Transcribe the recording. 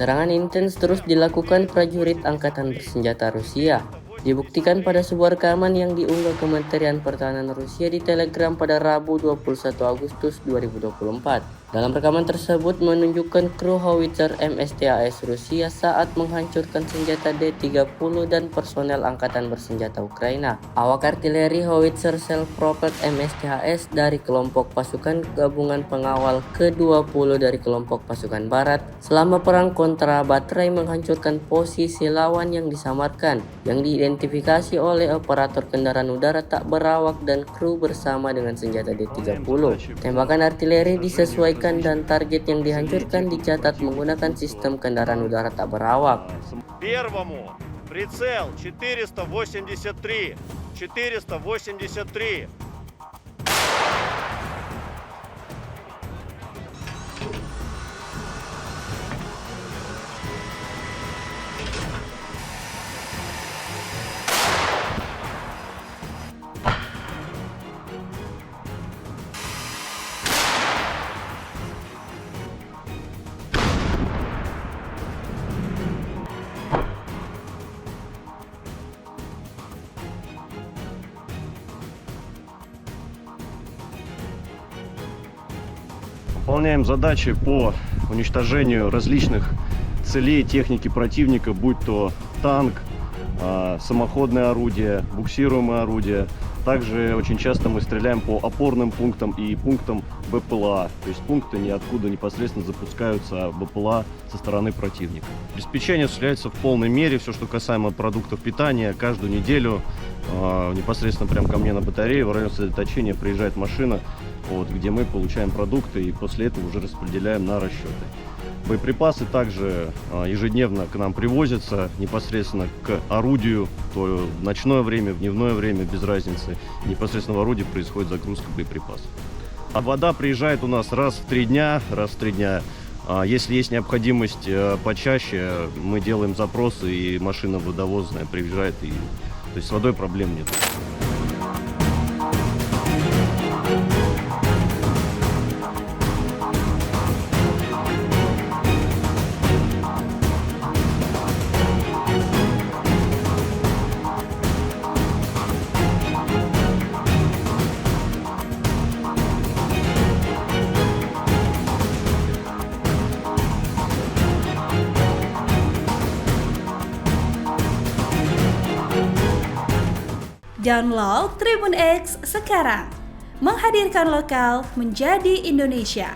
Serangan intens terus dilakukan prajurit Angkatan Bersenjata Rusia. Dibuktikan pada sebuah rekaman yang diunggah Kementerian Pertahanan Rusia di Telegram pada Rabu 21 Agustus 2024. Dalam rekaman tersebut menunjukkan kru howitzer MSTAS Rusia saat menghancurkan senjata D-30 dan personel Angkatan Bersenjata Ukraina. Awak artileri howitzer self-propelled MSTAS dari kelompok pasukan gabungan pengawal ke-20 dari kelompok pasukan barat selama perang kontra baterai menghancurkan posisi lawan yang disamarkan, yang diidentifikasi oleh operator kendaraan udara tak berawak dan kru bersama dengan senjata D-30. Tembakan artileri disesuaikan dan target yang dihancurkan dicatat menggunakan sistem kendaraan udara tak berawak. Первому прицел 483. Выполняем задачи по уничтожению различных целей техники противника, будь то танк, самоходное орудие, буксируемое орудие. Также очень часто мы стреляем по опорным пунктам и пунктам БПЛА, то есть пункты, ниоткуда непосредственно запускаются БПЛА со стороны противника. Обеспечение осуществляется в полной мере, все, что касаемо продуктов питания, каждую неделю непосредственно прямо ко мне на батарее в район сосредоточения приезжает машина, где мы получаем продукты и после этого уже распределяем на расчеты. Боеприпасы также ежедневно к нам привозятся непосредственно к орудию, то в ночное время, в дневное время, без разницы. Непосредственно в орудии происходит загрузка боеприпасов. А вода приезжает у нас раз в 3 дня. Если есть необходимость почаще, мы делаем запросы, и машина водовозная приезжает. То есть с водой проблем нет. Download Tribun X sekarang, menghadirkan lokal menjadi Indonesia.